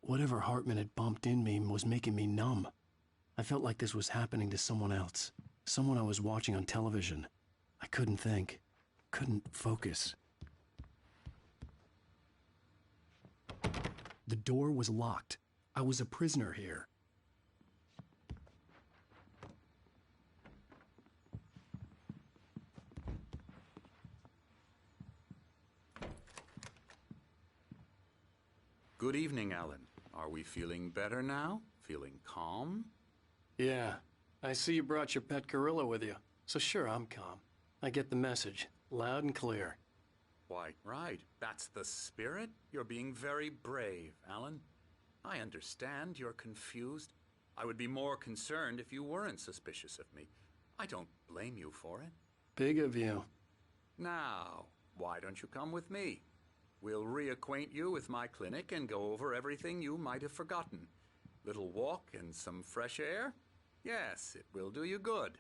Whatever Hartman had bumped in me was making me numb. I felt like this was happening to someone else. Someone I was watching on television. I couldn't think. Couldn't focus. The door was locked. I was a prisoner here. Good evening, Alan. Are we feeling better now? Feeling calm? Yeah. I see you brought your pet gorilla with you. So sure, I'm calm. I get the message. Loud and clear. Why, right. That's the spirit. You're being very brave, Alan. I understand you're confused. I would be more concerned if you weren't suspicious of me. I don't blame you for it. Big of you. Now, why don't you come with me? We'll reacquaint you with my clinic and go over everything you might have forgotten. Little walk and some fresh air? Yes, it will do you good.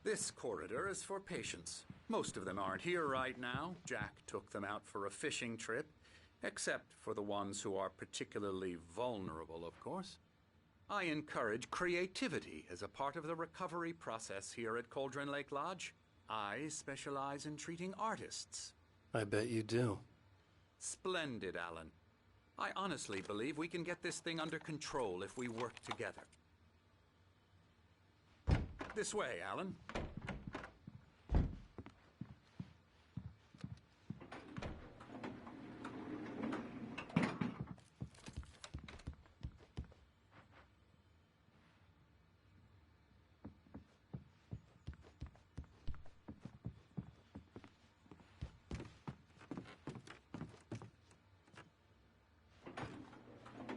This corridor is for patients. Most of them aren't here right now. Jack took them out for a fishing trip, except for the ones who are particularly vulnerable, of course. I encourage creativity as a part of the recovery process here at Cauldron Lake Lodge. I specialize in treating artists. I bet you do. Splendid, Alan. I honestly believe we can get this thing under control if we work together. This way, Alan.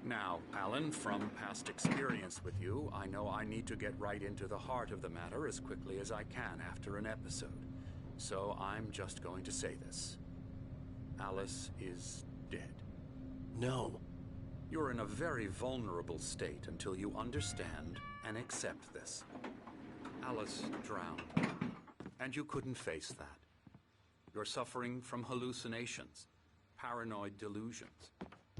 Now, Alan, from past experience with you, I know I need to get right into the heart of the matter as quickly as I can after an episode. So I'm just going to say this. Alice is dead. No. You're in a very vulnerable state until you understand and accept this. Alice drowned, and you couldn't face that. You're suffering from hallucinations, paranoid delusions,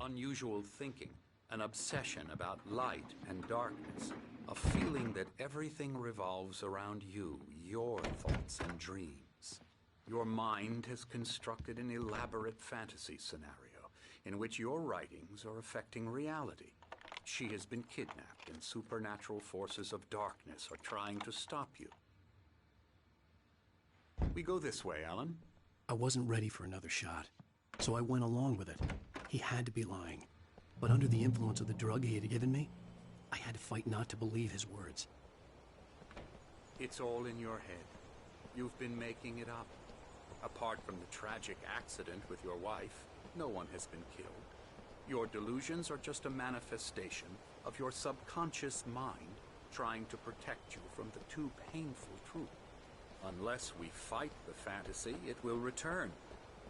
unusual thinking, an obsession about light and darkness, a feeling that everything revolves around you, your thoughts and dreams. Your mind has constructed an elaborate fantasy scenario in which your writings are affecting reality. She has been kidnapped and supernatural forces of darkness are trying to stop you. We go this way, Alan. I wasn't ready for another shot, so I went along with it. He had to be lying. But under the influence of the drug he had given me, I had to fight not to believe his words. It's all in your head. You've been making it up. Apart from the tragic accident with your wife, no one has been killed. Your delusions are just a manifestation of your subconscious mind trying to protect you from the too painful truth. Unless we fight the fantasy, it will return.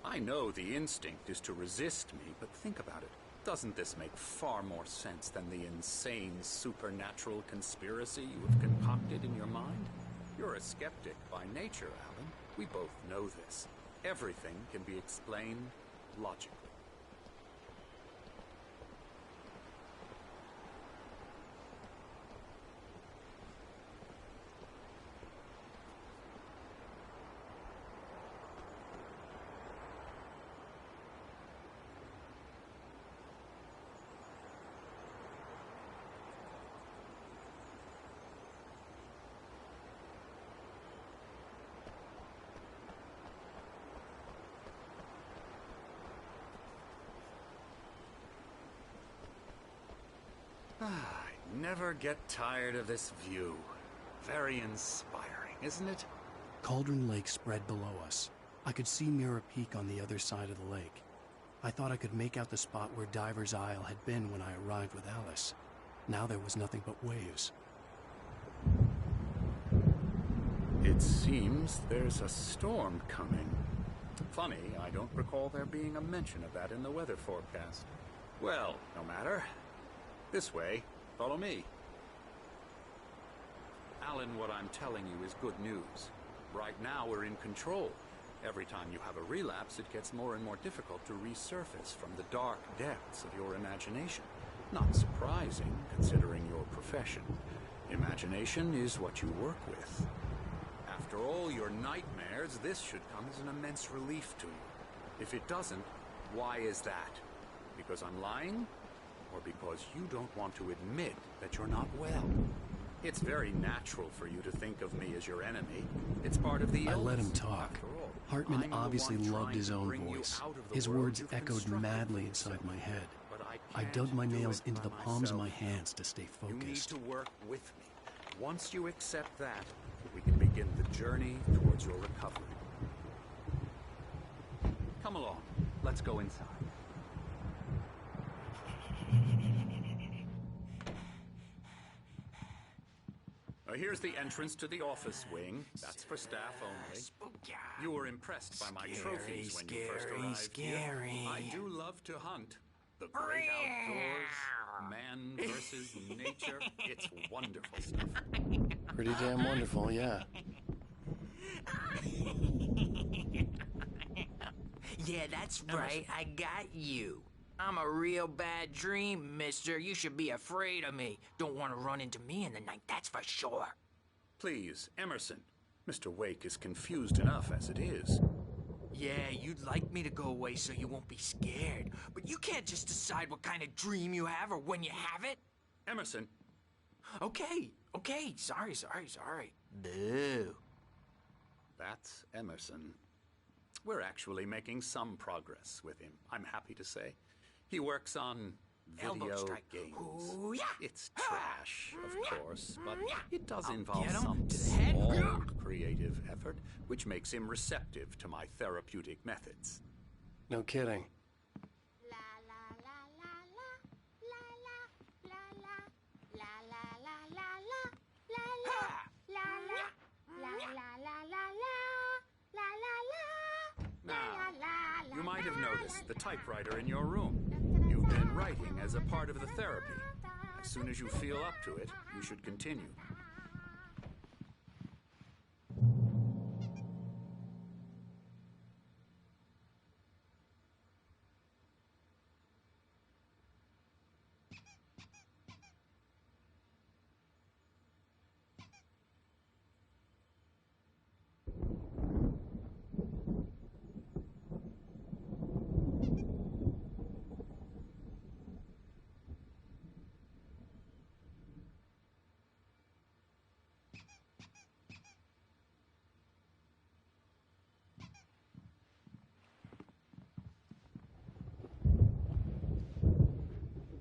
I know the instinct is to resist me, but think about it. Doesn't this make far more sense than the insane supernatural conspiracy you have concocted in your mind? You're a skeptic by nature, Alan. We both know this. Everything can be explained logically. I never get tired of this view. Very inspiring, isn't it? Cauldron Lake spread below us. I could see Mirror Peak on the other side of the lake. I thought I could make out the spot where Diver's Isle had been when I arrived with Alice. Now there was nothing but waves. It seems there's a storm coming. Funny, I don't recall there being a mention of that in the weather forecast. Well, no matter. This way. Follow me. Alan, what I'm telling you is good news. Right now we're in control. Every time you have a relapse, it gets more and more difficult to resurface from the dark depths of your imagination. Not surprising, considering your profession. Imagination is what you work with. After all your nightmares, this should come as an immense relief to you. If it doesn't, why is that? Because I'm lying? Or because you don't want to admit that you're not well? It's very natural for you to think of me as your enemy. It's part of the illness. I let him talk. After all, Hartman I'm the obviously one loved trying his to own bring you voice. out of the His world words you've echoed constructed madly for inside yourself. my head. But I can't dug my do nails it into the by palms of my myself. hands to stay You need focused. to work with me. Once you accept that, we can begin the journey towards your recovery. Come along. Let's go inside. Here's the entrance to the office wing. That's for staff only. You were impressed by my trophies when you first arrived here. I do love to hunt. The great outdoors, man versus nature. It's wonderful stuff. Pretty damn wonderful, yeah. Yeah, that's right. I got you. I'm a real bad dream, mister. You should be afraid of me. Don't want to run into me in the night, that's for sure. Please, Emerson. Mr. Wake is confused enough as it is. Yeah, you'd like me to go away so you won't be scared. But you can't just decide what kind of dream you have or when you have it. Emerson. Okay. Sorry. Boo. That's Emerson. We're actually making some progress with him, I'm happy to say. He works on Elbow video strike. games. Ooh, yeah. It's trash, of course, but it does I'll involve get him some to the head. small creative effort, which makes him receptive to my therapeutic methods. No kidding. Now, you might have noticed the typewriter in your room. You've been writing as a part of the therapy. As soon as you feel up to it, you should continue.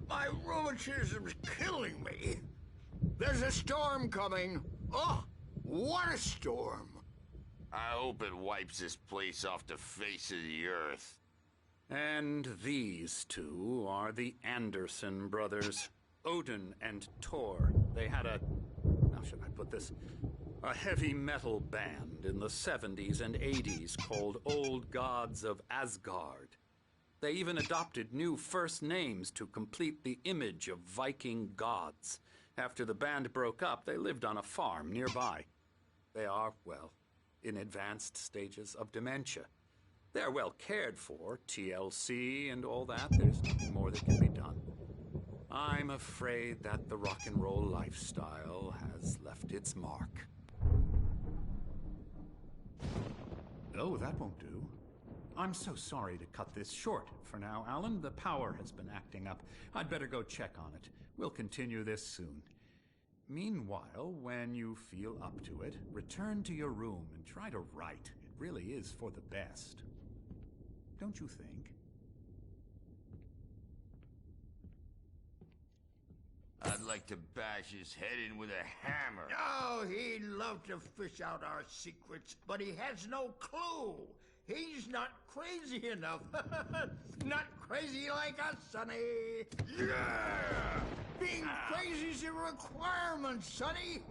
My rheumatism's killing me. There's a storm coming. Oh, what a storm. I hope it wipes this place off the face of the earth. And these two are the Anderson brothers, Odin and Thor. They had how should I put this? A heavy metal band in the 70s and 80s called Old Gods of Asgard. They even adopted new first names to complete the image of Viking gods. After the band broke up, they lived on a farm nearby. They are, well, in advanced stages of dementia. They're well cared for, TLC and all that. There's nothing more that can be done. I'm afraid that the rock and roll lifestyle has left its mark. Oh, that won't do. I'm so sorry to cut this short for now, Alan. The power has been acting up. I'd better go check on it. We'll continue this soon. Meanwhile, when you feel up to it, return to your room and try to write. It really is for the best. Don't you think? I'd like to bash his head in with a hammer. Oh, he'd love to fish out our secrets, but he has no clue. He's not crazy enough. Not crazy like us, Sonny. Yeah! Being crazy's a requirement, Sonny.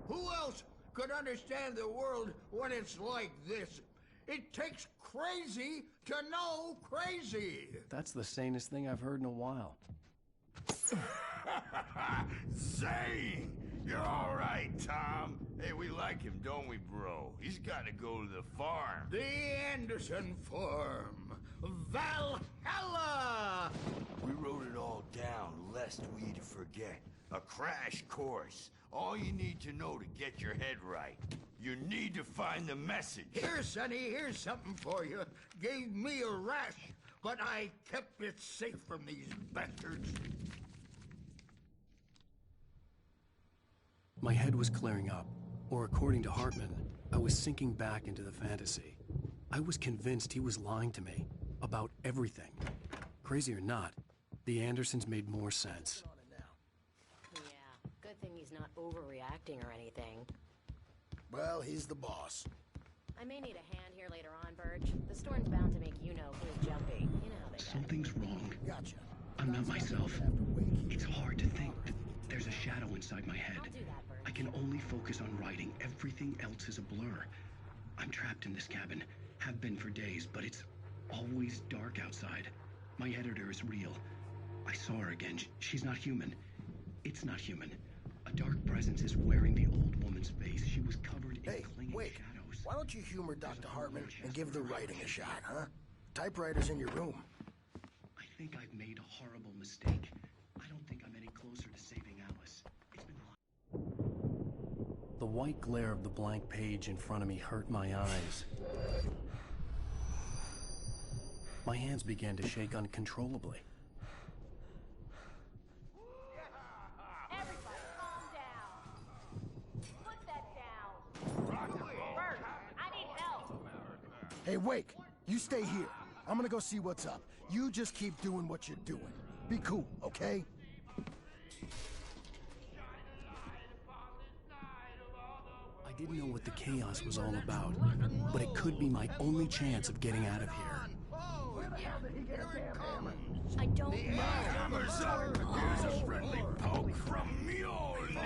Who else could understand the world when it's like this? It takes crazy to know crazy. That's the sanest thing I've heard in a while. Zane! You're all right, Tom. Hey, we like him, don't we, bro? He's got to go to the farm. The Anderson Farm. Valhalla! We wrote it all down, lest we'd forget. A crash course. All you need to know to get your head right. You need to find the message. Here, Sonny, here's something for you. Gave me a rash, but I kept it safe from these bastards. My head was clearing up, or according to Hartman, I was sinking back into the fantasy. I was convinced he was lying to me about everything. Crazy or not, the Andersons made more sense. Yeah, good thing he's not overreacting or anything. Well, he's the boss. I may need a hand here later on, Birch. The storm's bound to make who's jumpy. You know how they get. Something's wrong. Gotcha. I'm not myself. It's hard to think that there's a shadow inside my head. I'll do that, Birch. I can only focus on writing. Everything else is a blur. I'm trapped in this cabin. Have been for days, but it's always dark outside. My editor is real. I saw her again. She's not human. It's not human. A dark presence is wearing the old woman's face. She was covered in clinging shadows. Why don't you humor Dr. Hartman and give the writing a shot, huh? Typewriter's in your room. I think I've made a horrible mistake. I don't think I'm any closer to saving Alice. It's been the white glare of the blank page in front of me hurt my eyes. My hands began to shake uncontrollably. Everybody, calm down. Put that down. Birch, I need help. Hey, Wake, you stay here. I'm gonna go see what's up. You just keep doing what you're doing. Be cool, okay? I didn't know what the chaos was all about, but it could be my only chance of getting out of here. I don't know. Hammer's up! Here's a friendly poke from Mjolnir,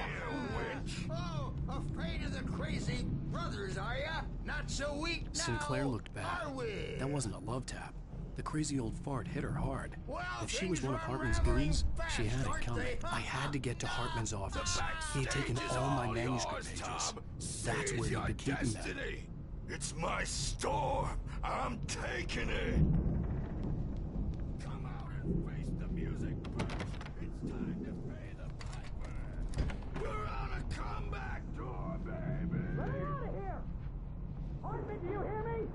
witch! Oh, afraid of the crazy brothers, are ya? Not so weak now, Sinclair looked bad. are we? That wasn't a love tap. The crazy old fart hit her hard. Well, If she was things one of are Hartman's unraveling goons, she fast, had it aren't coming. they? I had to get to Hartman's office. He had taken Backstage is all my all manuscript yours, pages. Tom. That's Seize where he'd your been keeping them. destiny. It's my storm. I'm taking it. Come out and face the music, Birch. It's time to pay the piper. We're on a comeback tour, baby. Get out of here! Hartman, do you hear me?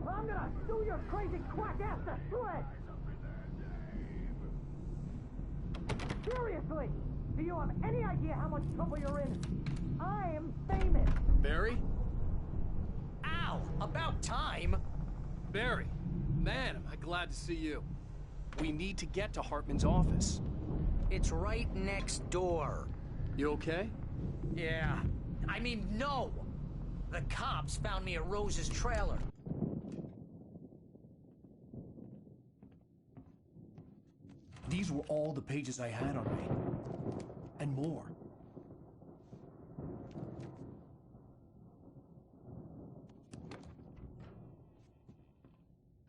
I'm gonna sue your crazy quack ass to shreds! Seriously, do you have any idea how much trouble you're in? I am famous! Barry? Ow! About time! Barry, man, am I glad to see you. We need to get to Hartman's office. It's right next door. You okay? Yeah. I mean, no! The cops found me at Rose's trailer. These were all the pages I had on me. And more.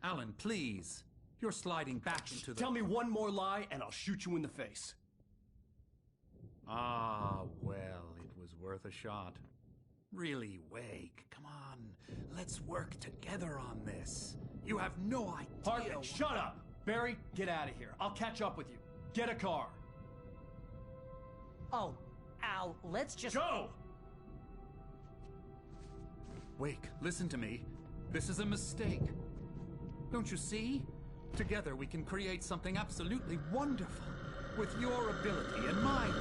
Alan, please. You're sliding back into the... Tell me one more lie and I'll shoot you in the face. Ah, well, it was worth a shot. Really, Wake, come on. Let's work together on this. You have no idea... Hartman, shut up! Barry, get out of here. I'll catch up with you. Get a car. Oh, Al, let's just... Go! Wake, listen to me. This is a mistake. Don't you see? Together we can create something absolutely wonderful. With your ability and mine.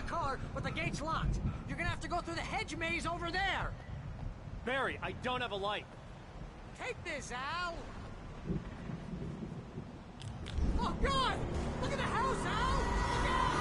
car, but the gate's locked. You're gonna have to go through the hedge maze over there. Barry, I don't have a light. Take this, Al. Oh, God! Look at the house, Al! Look out!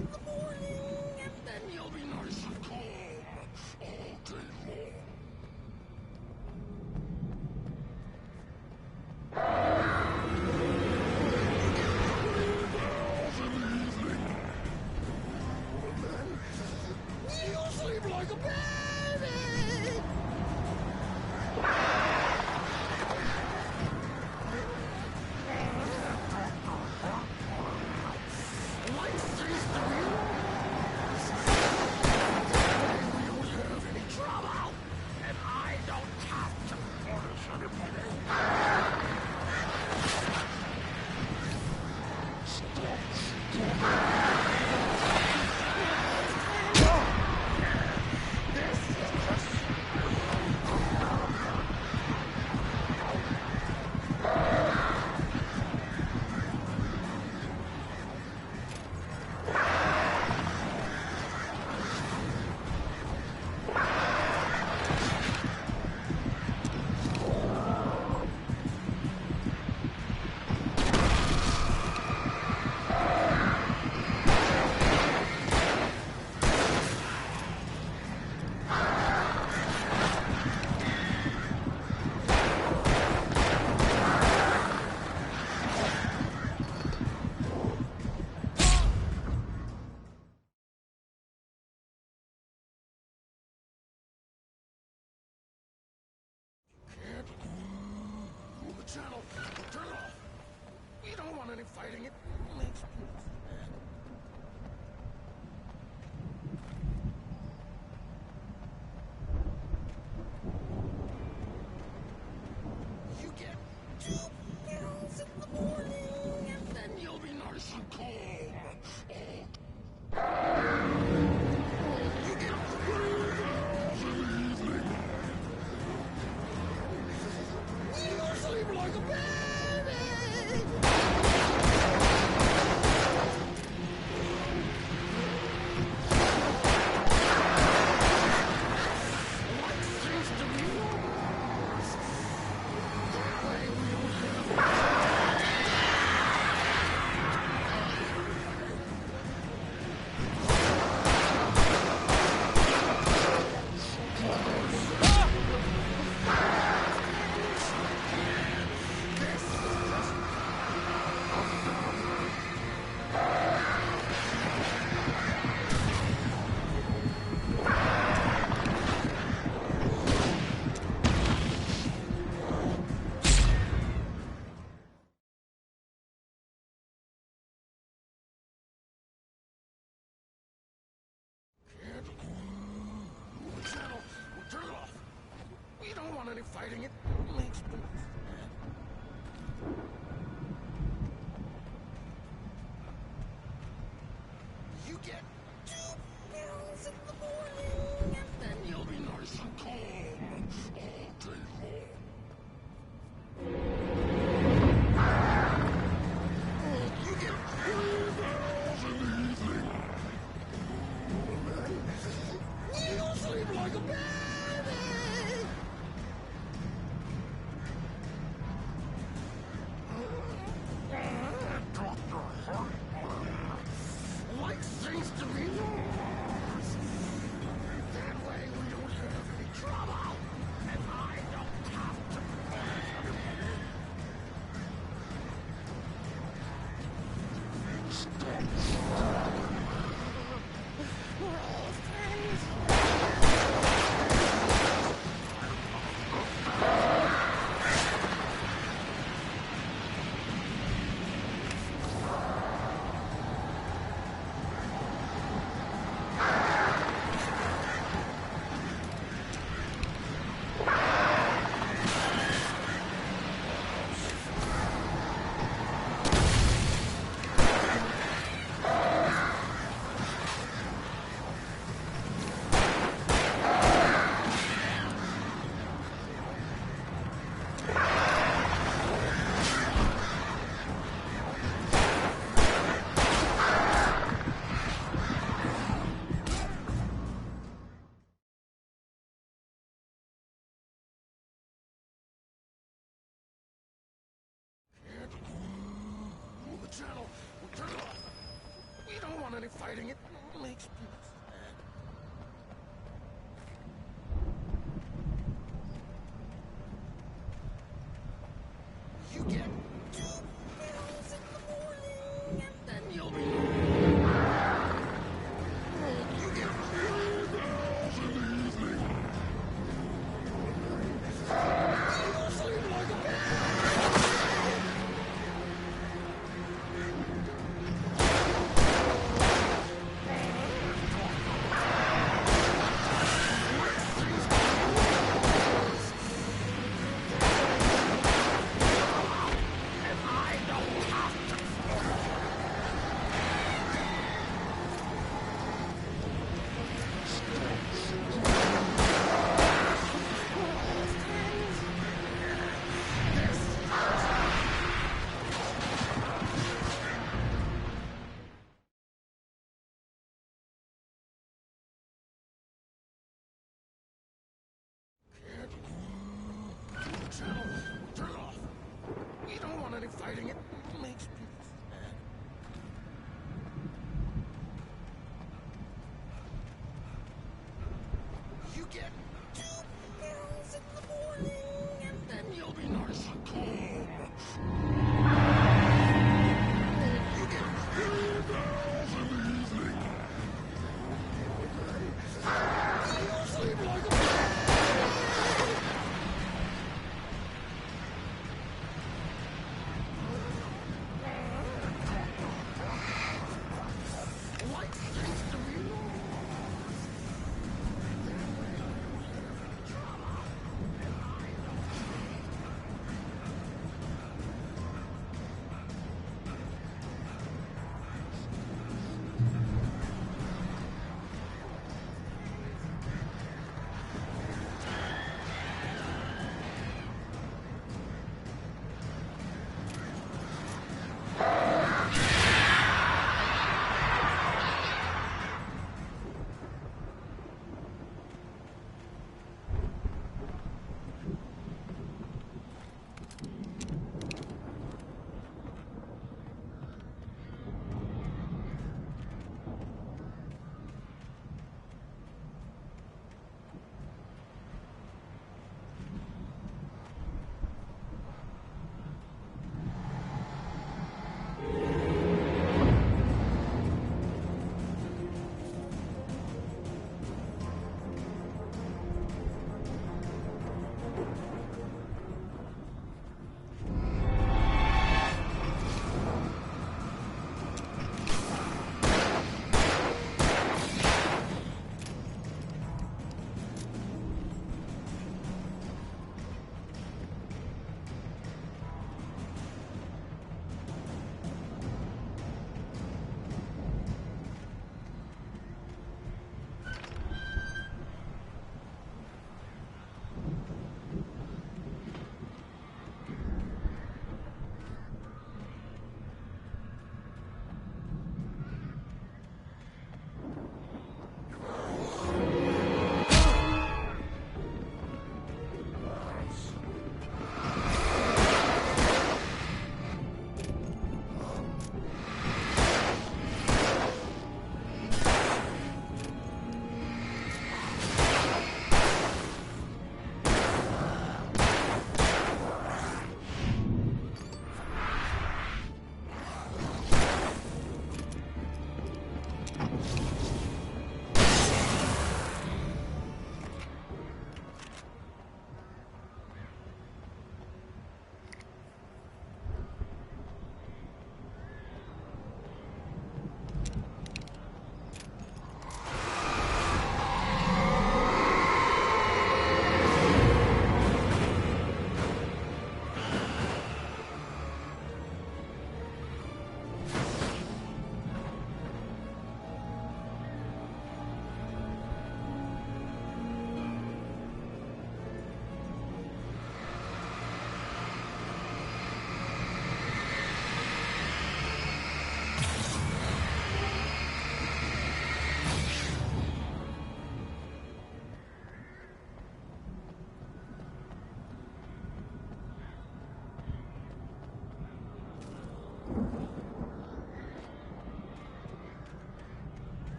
in the morning, and then you'll be nice and calm all day long. You'll sleep like a baby! Life seems to be yours. We don't have any trouble, and I don't have to punish anybody. Channel, turn it off. We don't want any fighting. It makes me sad. You get 2 pills in the morning, and then you'll be nice and calm. You get 3 pills in the evening. You'll sleep like a baby! Life seems to be yours. That way we don't have... Channel, turn it off. We don't want any fighting. It makes me sad. You get 2 pills in the morning, and then you'll be nice and calm all day long. You get 3 pills in the evening. You'll sleep like a baby! Life seems to be want any fighting. It makes people sad. You get 2 pills in the morning, and then you'll be... You get 3 pills in the evening. You sleep like a man. Turn it off. We don't want any fighting. It makes people sad. You get 2 pills in the morning, and then you'll be nice and calm. You get 3 pills in the evening. You sleep like a man.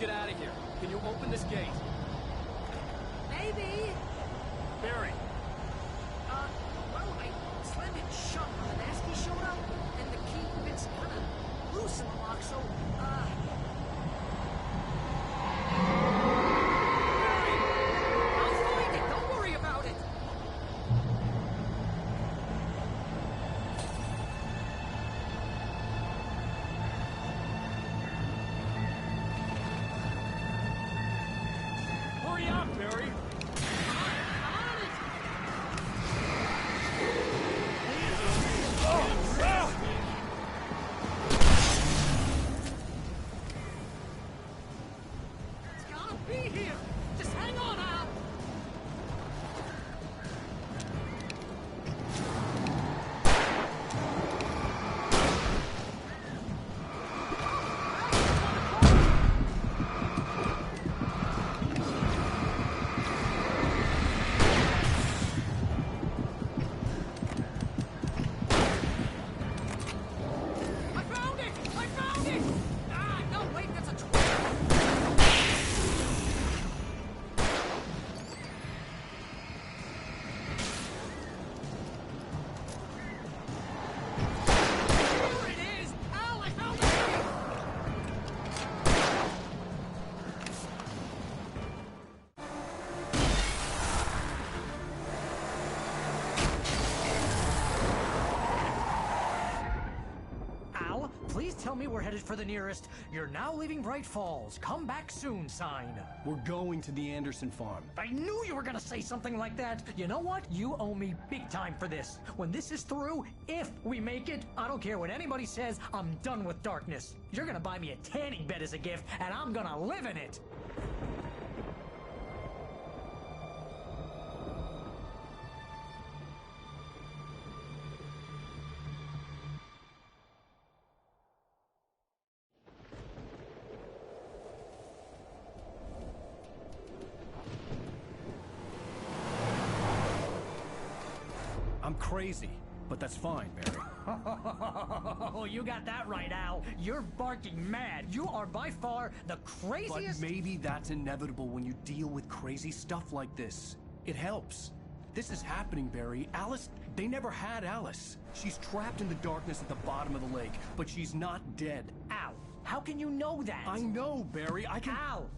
get out of here. Can you open this gate? Maybe. Barry. Well, I slammed it shut when the Nasty showed up, and the key fits kind of loose in the lock, so, I'll find it. Don't worry about it. Hurry up, Barry. It's gotta be here. Just hang on, Al. I found it! I found it! Ah, no, wait, that's a Here it is! Al, I found it! Al, please tell me we're headed for the nearest "You're now leaving Bright Falls. Come back soon" sign. We're going to the Anderson farm. I knew you were gonna say something like that. You know what? You owe me big time for this. When this is through, if we make it, I don't care what anybody says, I'm done with darkness. You're gonna buy me a tanning bed as a gift, and I'm gonna live in it. I'm crazy, but that's fine, Barry. Oh, you got that right, Al. You're barking mad. You are by far the But craziest. maybe that's inevitable when you deal with crazy stuff like this. It helps. This is happening, Barry. Alice, they never had Alice. She's trapped in the darkness at the bottom of the lake, but she's not dead. Al, how can you know that? I know, Barry. I can... Al,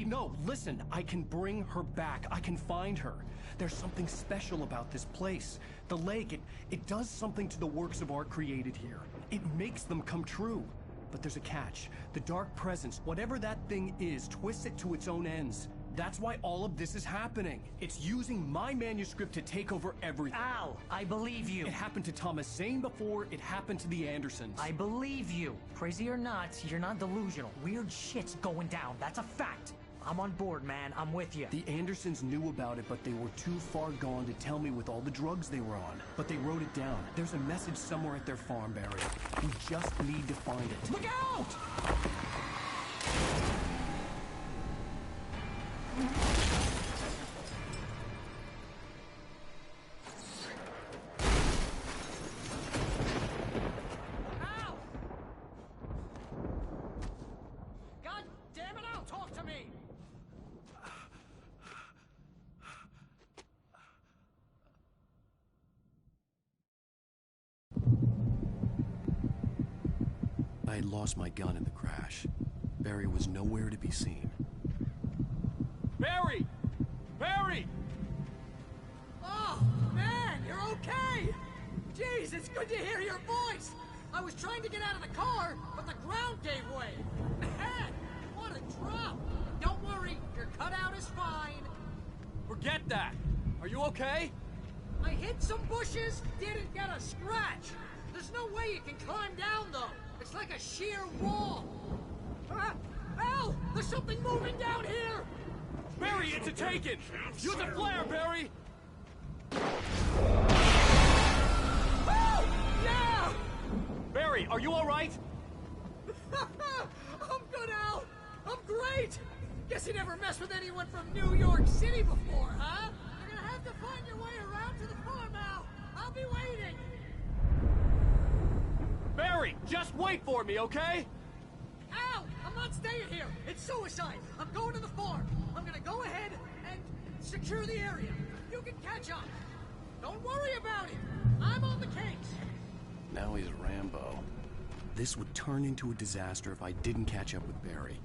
No, listen. I can bring her back. I can find her. There's something special about this place. The lake, it does something to the works of art created here. It makes them come true. But there's a catch. The dark presence, whatever that thing is, twists it to its own ends. That's why all of this is happening. It's using my manuscript to take over everything. Al, I believe you. It happened to Thomas Zane before, it happened to the Andersons. I believe you. Crazy or not, you're not delusional. Weird shit's going down. That's a fact. I'm on board, man. I'm with you. The Andersons knew about it, but they were too far gone to tell me with all the drugs they were on. But they wrote it down. There's a message somewhere at their farm, Barry. We just need to find it. Look out! Al! God damn it, Al, talk to me! I had lost my gun in the crash. Barry was nowhere to be seen. Barry! Barry! Oh, man, you're okay! Jeez, it's good to hear your voice! I was trying to get out of the car, but the ground gave way! Man, what a drop! Don't worry, your cutout is fine. Forget that! Are you okay? I hit some bushes, didn't get a scratch. There's no way you can climb down, though. It's like a sheer wall. Al, there's something moving down here! Barry, it's a taken! Use a flare, Barry! Oh, yeah! Barry, are you alright? I'm good, Al. I'm great. Guess you never messed with anyone from New York City before, huh? You're gonna have to find your way around to the farm, Al. I'll be waiting. Barry, just wait for me, okay? Al, I'm not staying here. It's suicide. I'm going to the farm. I'm gonna go ahead and secure the area. You can catch up. Don't worry about it. I'm on the case. Now he's Rambo. This would turn into a disaster if I didn't catch up with Barry.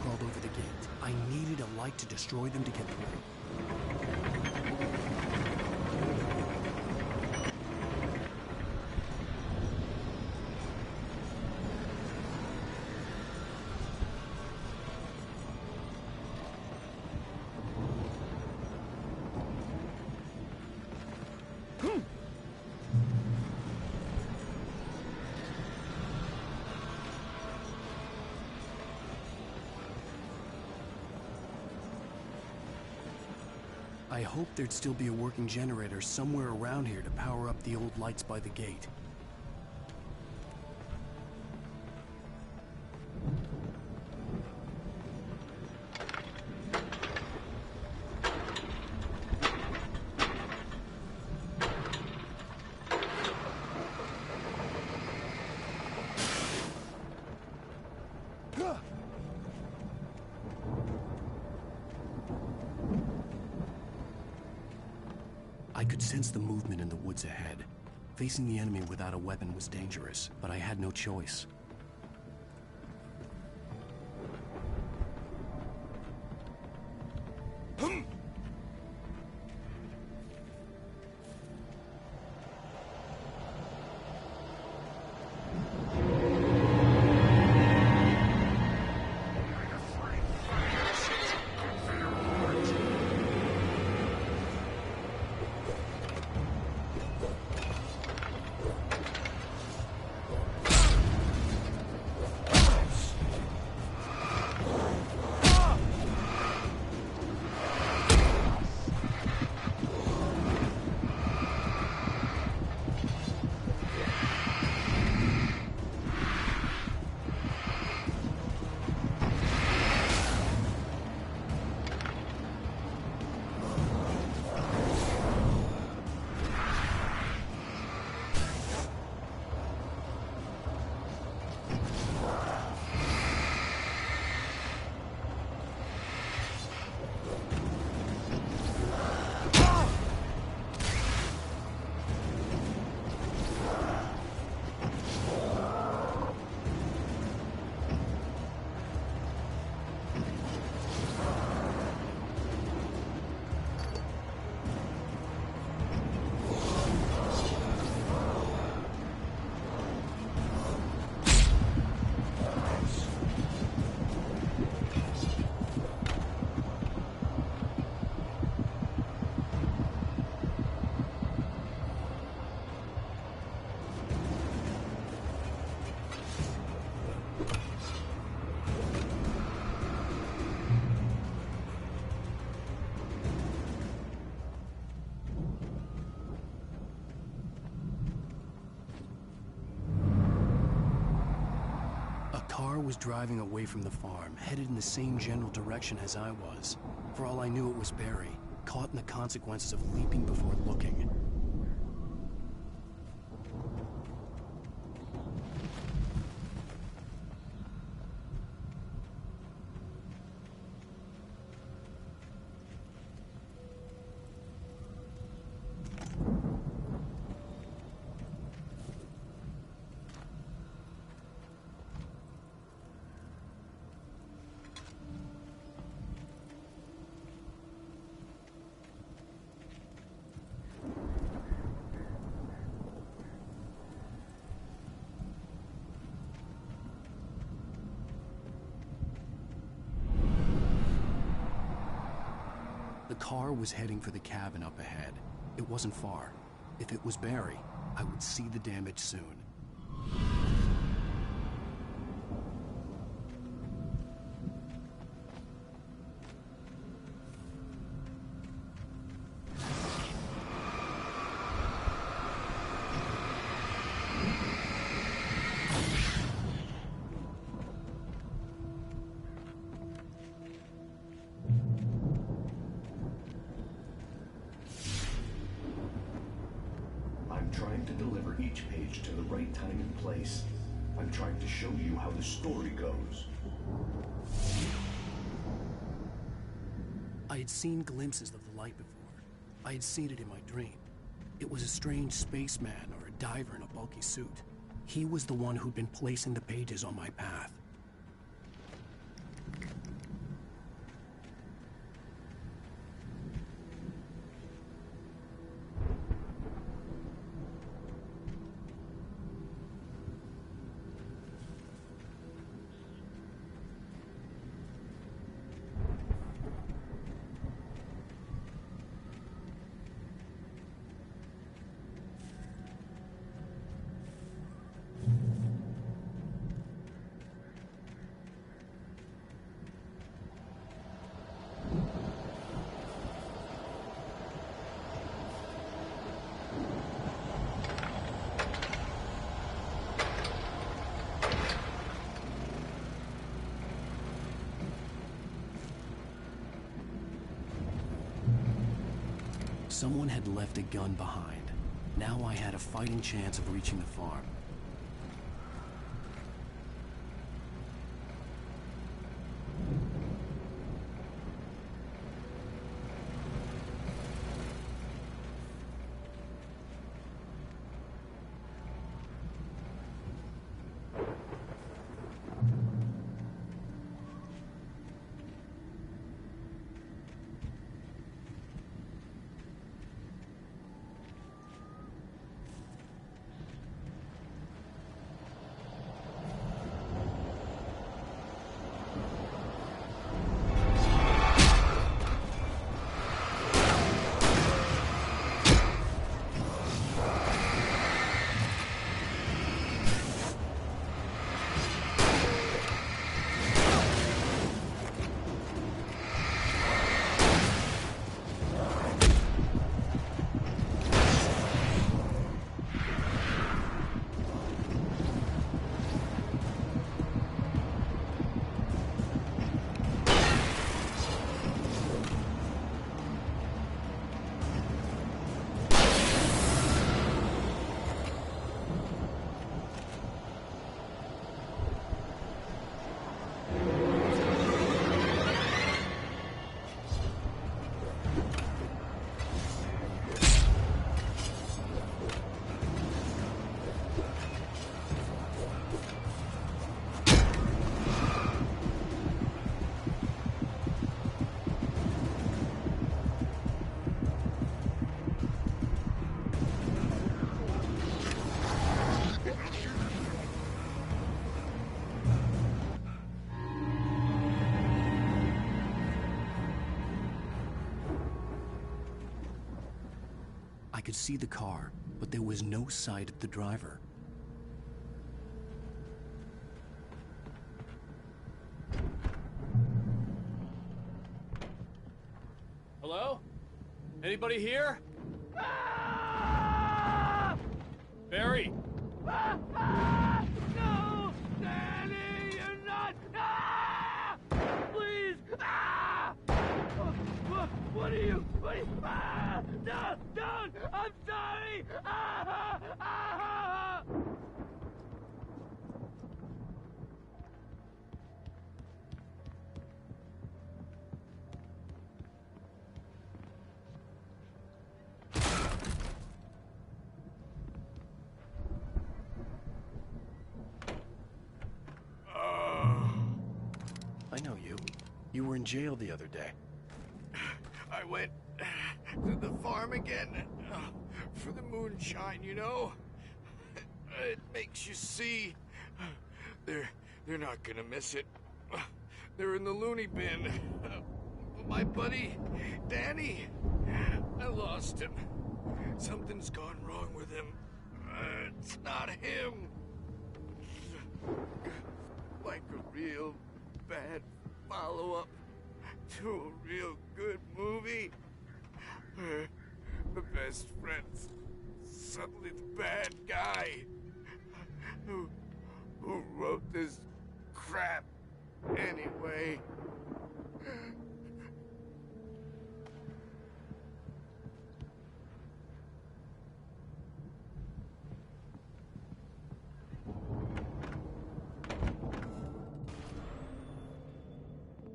Crawled over the gate. I needed a light to destroy them to get through. I hoped there'd still be a working generator somewhere around here to power up the old lights by the gate. I could sense the movement in the woods ahead. Facing the enemy without a weapon was dangerous, but I had no choice. A car was driving away from the farm, headed in the same general direction as I was. For all I knew, it was Barry, caught in the consequences of leaping before looking. The car was heading for the cabin up ahead. It wasn't far. If it was Barry, I would see the damage soon. I'm trying to deliver each page to the right time and place. I'm trying to show you how the story goes. I had seen glimpses of the light before. I had seen it in my dream. It was a strange spaceman or a diver in a bulky suit. He was the one who'd been placing the pages on my path. Someone had left a gun behind. Now I had a fighting chance of reaching the farm. I could see the car, but there was no sight of the driver. Hello? Anybody here? Barry! No! Danny! sorry! Ah! No! Don't! I'm sorry! Ah! Ah! I know you. You were in jail the other day. I went to the farm again for the moonshine, you know? It makes you see. They're not gonna miss it. They're in the loony bin. My buddy, Danny, I lost him. Something's gone wrong with him. It's not him. Like a real bad follow-up to a real good movie. The best friend's suddenly the bad guy. Who wrote this crap anyway?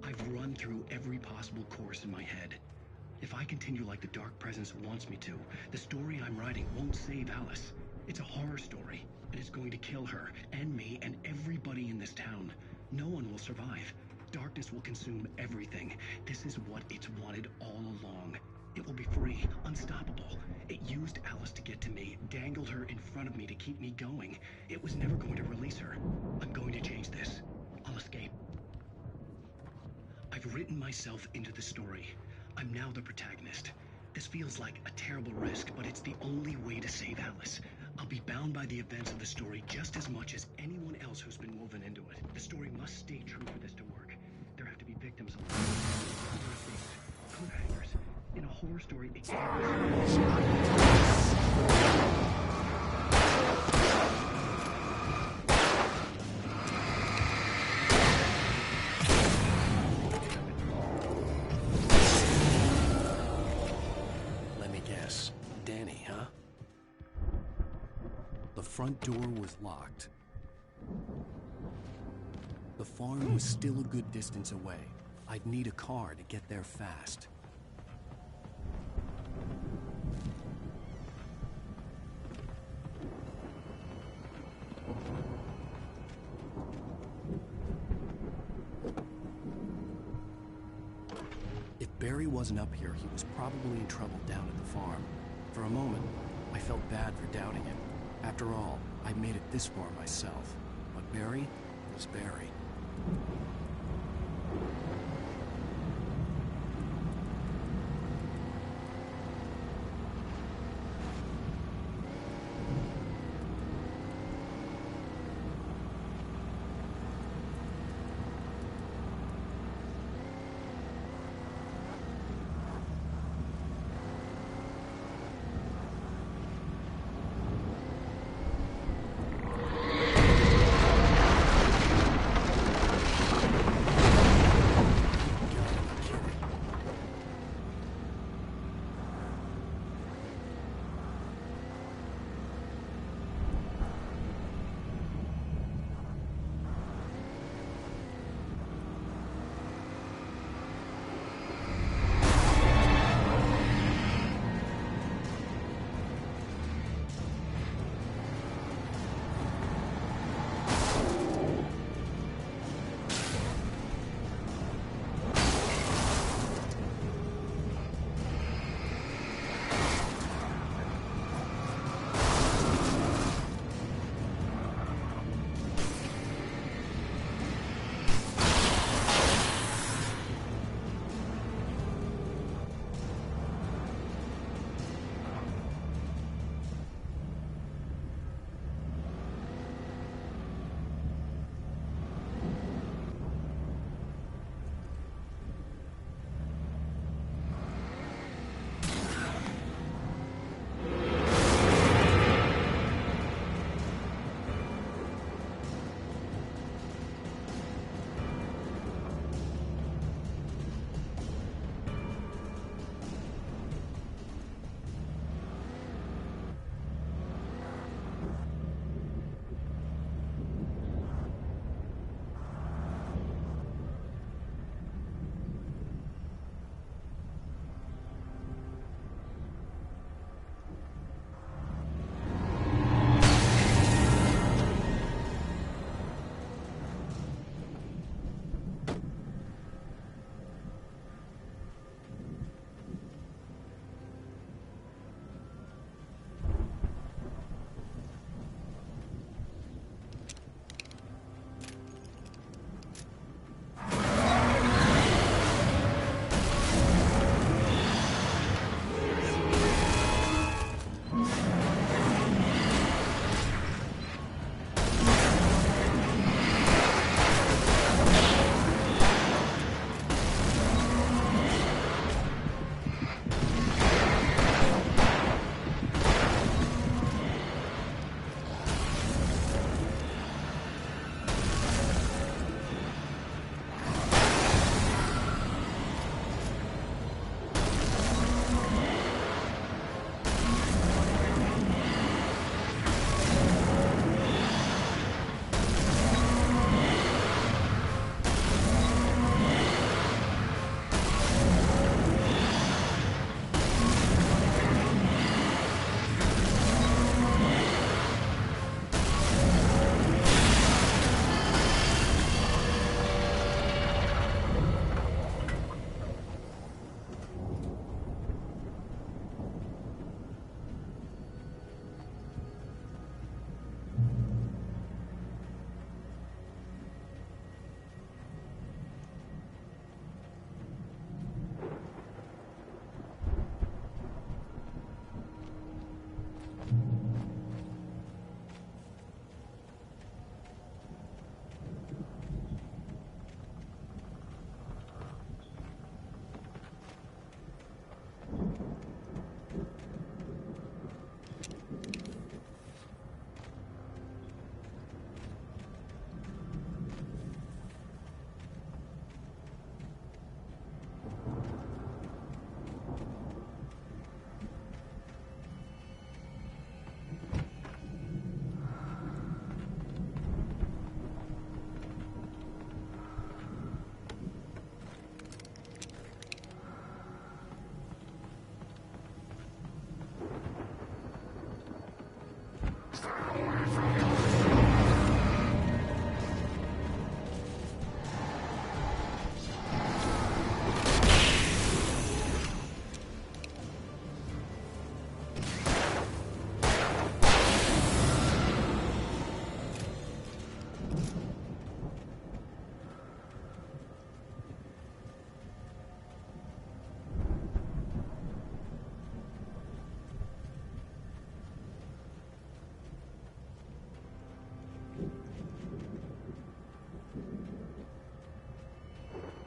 I've run through every possible course in my head. If I continue like the Dark Presence wants me to, the story I'm writing won't save Alice. It's a horror story, and it's going to kill her, and me, and everybody in this town. No one will survive. Darkness will consume everything. This is what it's wanted all along. It will be free, unstoppable. It used Alice to get to me, dangled her in front of me to keep me going. It was never going to release her. I'm going to change this. I'll escape. I've written myself into the story. I'm now the protagonist. This feels like a terrible risk, but it's the only way to save Alice. I'll be bound by the events of the story just as much as anyone else who's been woven into it. The story must stay true for this to work. There have to be victims along the way. Cliffhangers. In a horror story, it can't Danny, huh? The front door was locked. The farm was still a good distance away. I'd need a car to get there fast. If Barry wasn't up here, he was probably in trouble down at the farm. For a moment, I felt bad for doubting him. After all, I made it this far myself. But Barry was Barry.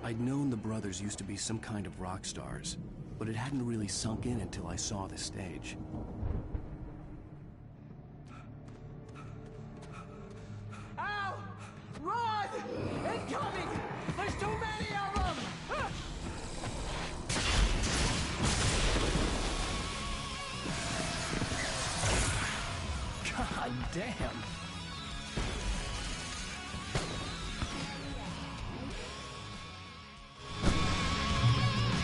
I'd known the brothers used to be some kind of rock stars, but it hadn't really sunk in until I saw the stage. Al! Run! Incoming! There's too many of them! God damn.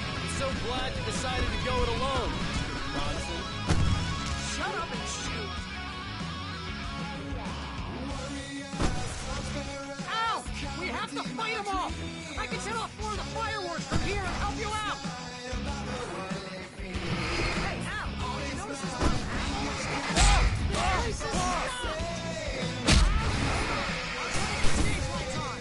I'm so glad you decided to go it alone, Mr. Bronson. Shut up and shoot! Al! We have to fight them off! I can set off more of the fireworks from here and help you out! Hey, Al! You notice there's a lot of ammo and stuff? Oh! This is stuff! I'll try to get the stage lights on!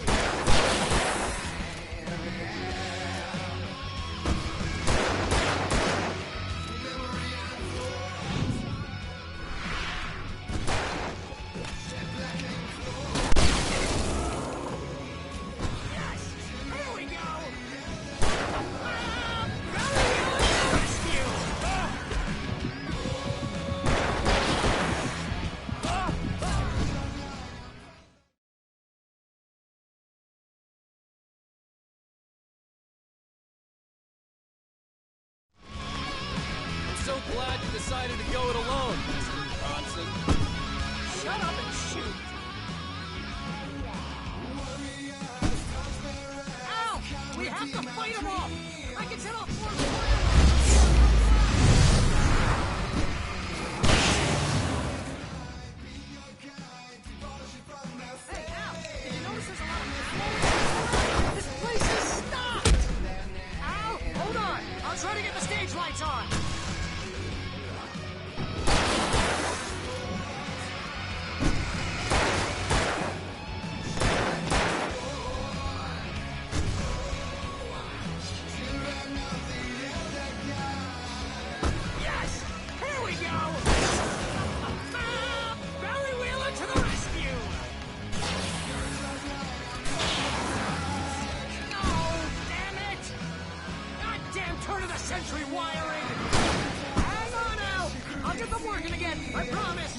So glad you decided to go it alone, Mr. Bronson. Shut up and shoot! Al! We have to fight them off! I can set off more of the fireworks! Hey, Al! Did you notice there's a lot of ammo? This place is stocked! Al! Hold on! I'll try to get the stage lights on! Yes! Here we go! Barry Wheeler to the rescue! No! Damn it! Goddamn turn-of-the-century wiring! Hang on, Al! I'll get them working again, I promise!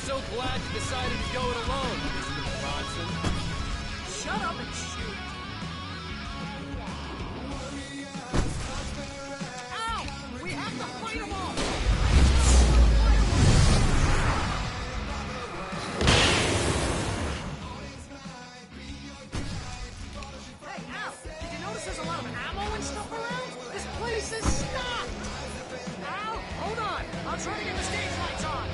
So glad you decided to go it alone, Mr. Bronson. Shut up and shoot! Al! We have to fight them off! Hey, Al! Did you notice there's a lot of ammo and stuff around? This place is stocked! Al! Hold on! I'll try to get the stage lights on!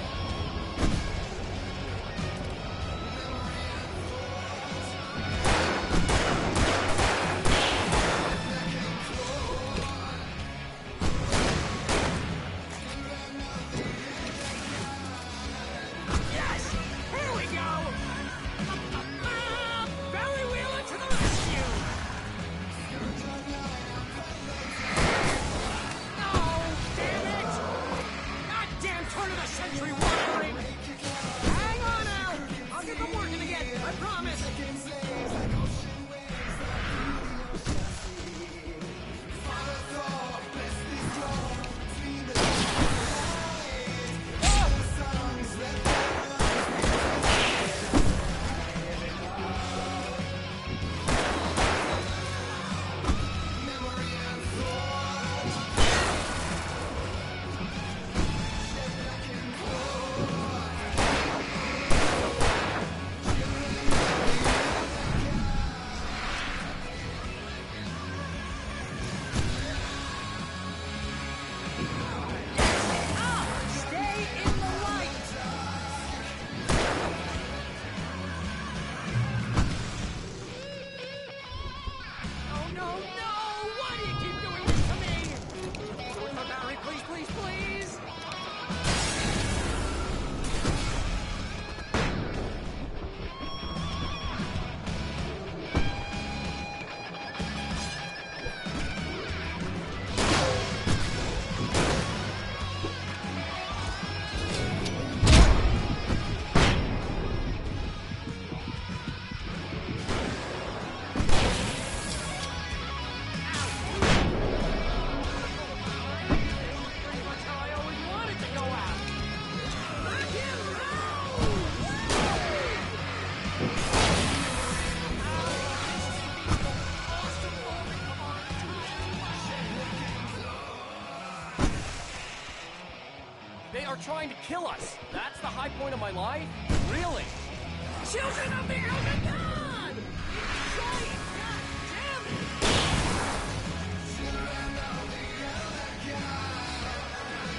They are trying to kill us. That's the high point of my life? Really? Children of the Elder God! Insane! God damn it!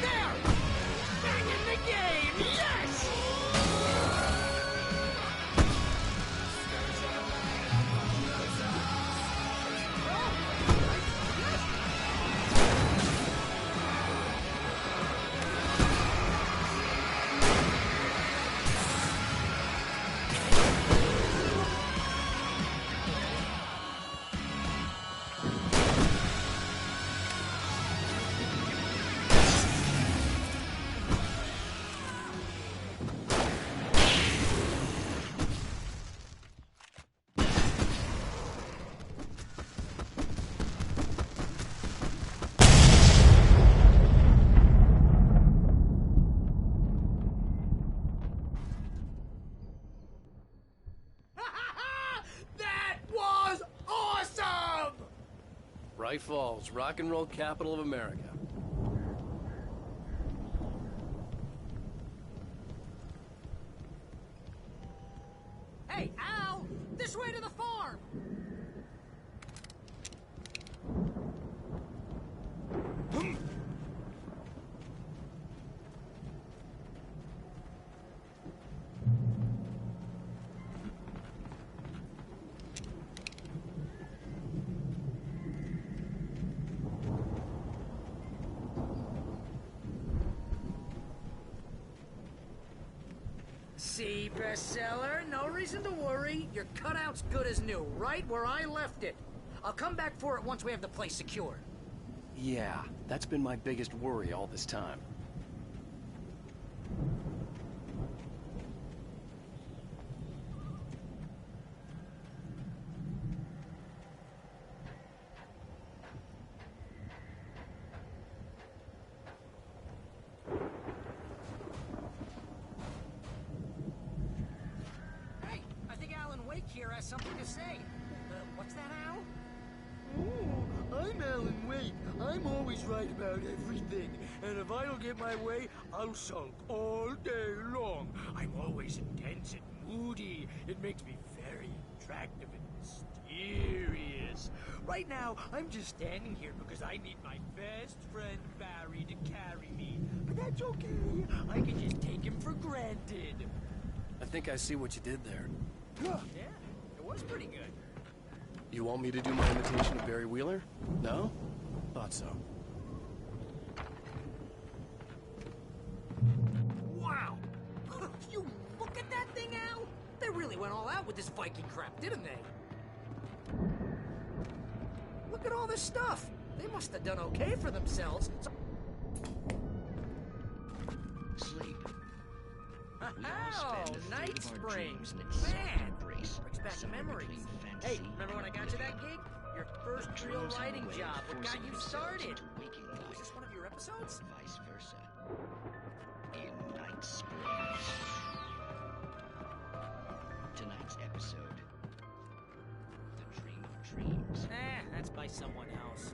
There! Back in the game! Yes! Bright Falls, rock and roll capital of America. Hey, Al! This way to the farm! See, bestseller? No reason to worry. Your cutout's good as new, right where I left it. I'll come back for it once we have the place secure. Yeah, that's been my biggest worry all this time. Here has something to say. What's that, Al? Oh, I'm Alan Wake. I'm always right about everything. And if I don't get my way, I'll sulk all day long. I'm always intense and moody. It makes me very attractive and mysterious. Right now, I'm just standing here because I need my best friend Barry to carry me. But that's okay. I can just take him for granted. I think I see what you did there. Yeah, it was pretty good. You want me to do my imitation of Barry Wheeler? No? Thought so. Wow! You look at that thing, Al! They really went all out with this Viking crap, didn't they? Look at all this stuff! They must have done okay for themselves. Sleep. Oh, Night Springs! Man! Brings back memories. Hey, remember when I got you that gig? Your first real writing job. What got you started? Was this one of your episodes? Vice versa. In Night Springs. Tonight's episode. The Dream of Dreams. That's by someone else.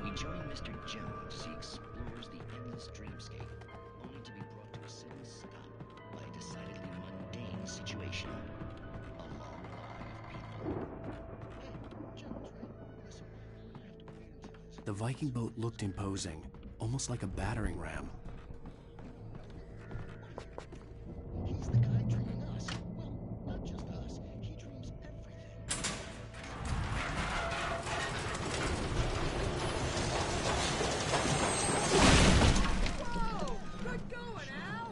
We join Mr. Jones as he explores the endless dreamscape, only to be brought to a sudden stop by a decidedly mundane situation. A long line of people. Hey, Jones, right? Listen, we're gonna have to wait until this. The Viking boat looked imposing, almost like a battering ram. He's the guy dreaming us. Well, not just us. He dreams everything. Whoa! Good going, Al!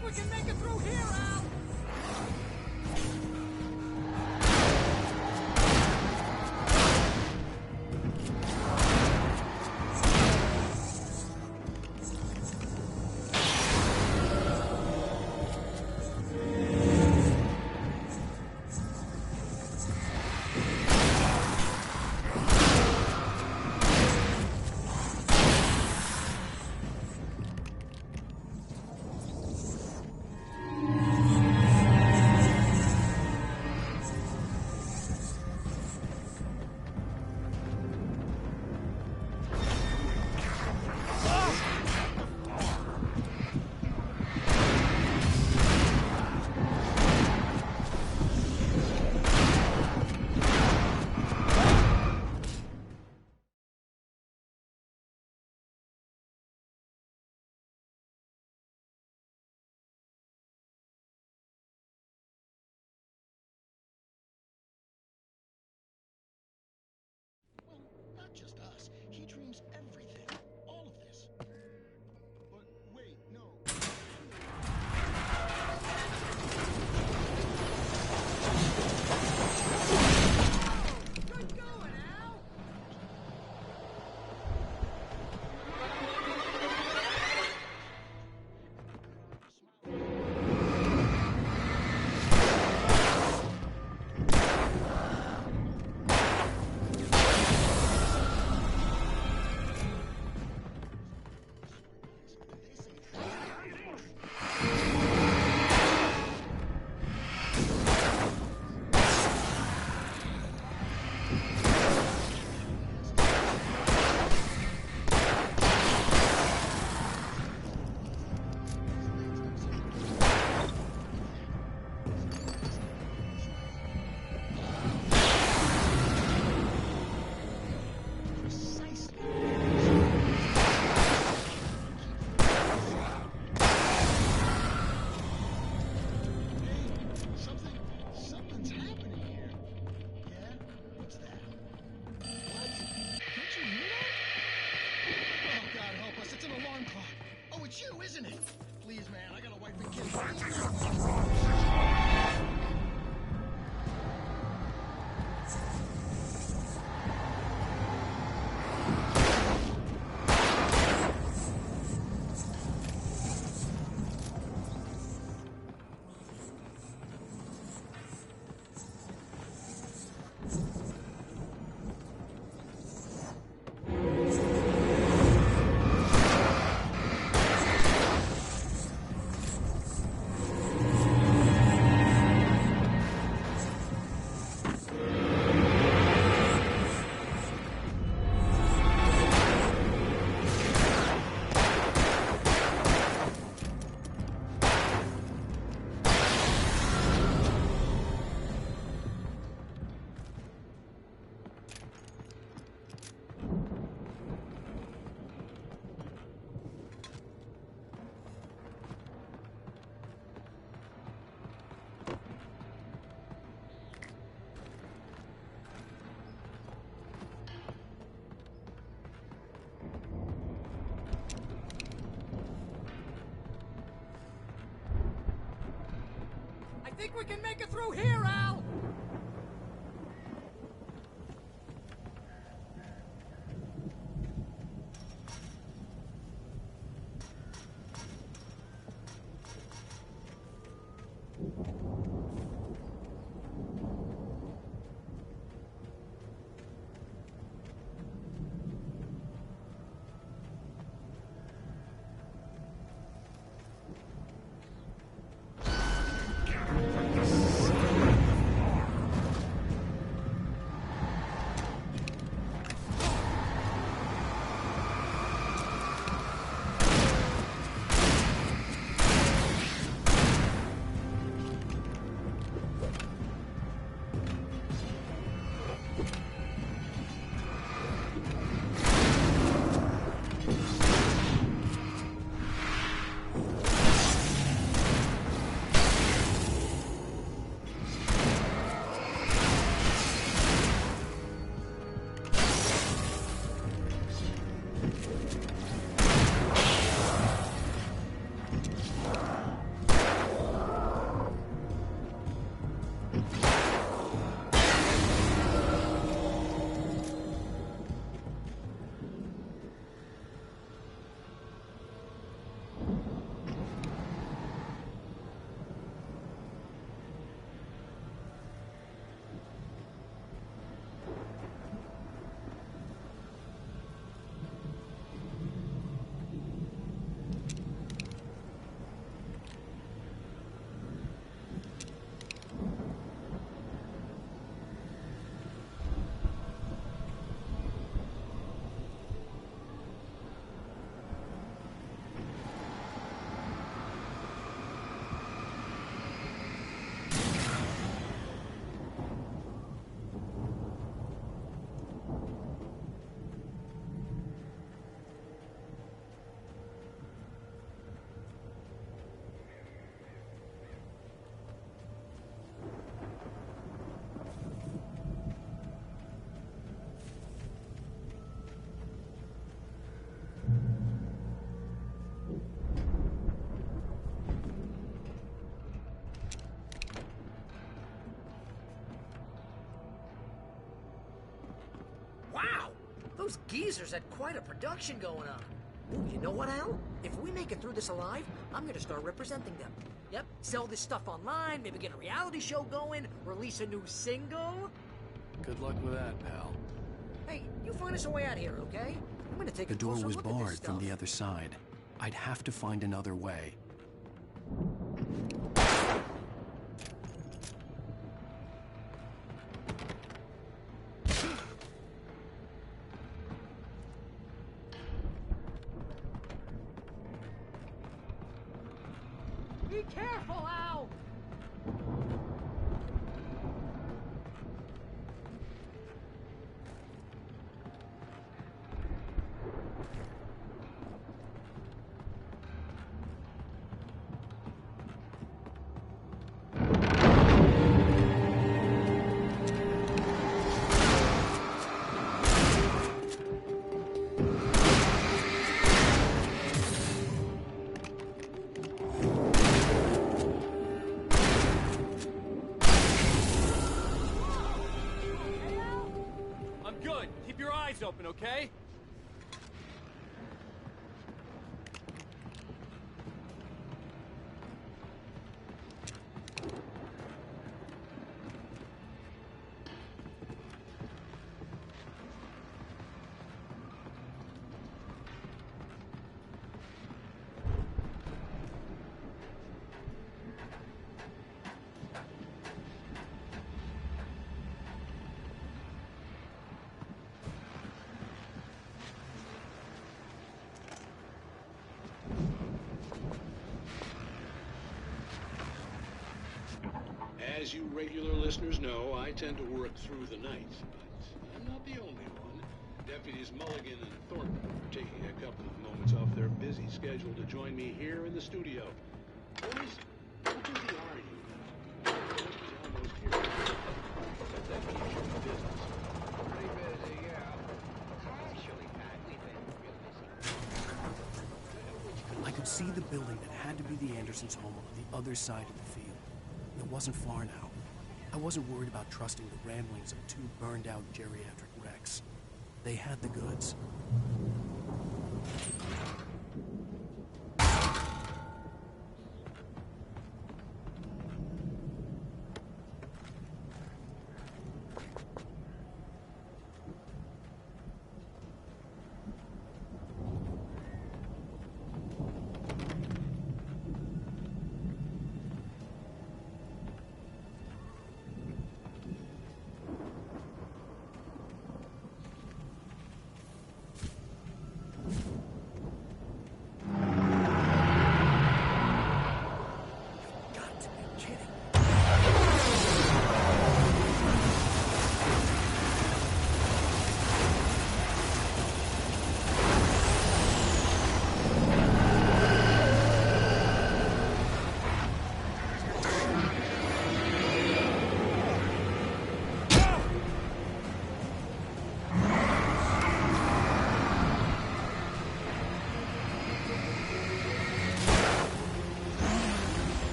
think we can make it through here, Al! Not just us. He dreams everything. All of this. But wait, no. Good going, Al! Something's happening here. Yeah? What's that? What? Don't you hear that? Oh, God help us. It's an alarm clock. Oh, it's you, isn't it? Please, man, I got a wife and kids. I think we can make it through here, Al! Those geezers had quite a production going on. Ooh, you know what, Al? If we make it through this alive, I'm gonna start representing them. Yep, sell this stuff online, maybe get a reality show going, release a new single. Good luck with that, pal. Hey, you find us a way out here, okay? I'm gonna take The a door closer was look at this barred stuff. from the other side. I'd have to find another way. Be careful, Al! I'm good. Keep your eyes open, okay? As you regular listeners know, I tend to work through the night, but I'm not the only one. Deputies Mulligan and Thornton are taking a couple of moments off their busy schedule to join me here in the studio. Boys, how busy are you? It's almost here. The deputies are in business. Pretty busy, yeah. Actually, Pat, we've been real busy. I could see the building that had to be the Andersons' home on the other side of the field. It wasn't far now. I wasn't worried about trusting the ramblings of two burned-out geriatric wrecks. They had the goods.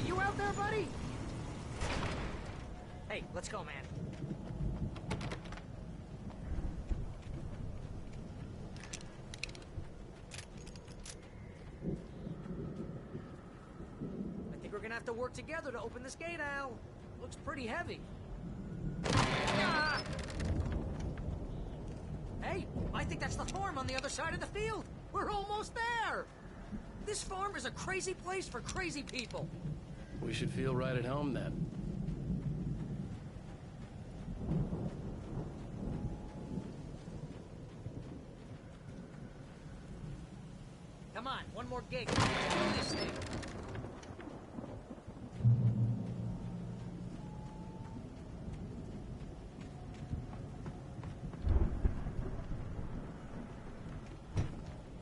you out there, buddy? Hey, let's go, man. I think we're gonna have to work together to open this gate, Al. Looks pretty heavy. Ah! Hey, I think that's the farm on the other side of the field. We're almost there. This farm is a crazy place for crazy people. We should feel right at home then. Come on, one more gate. Let's do this thing.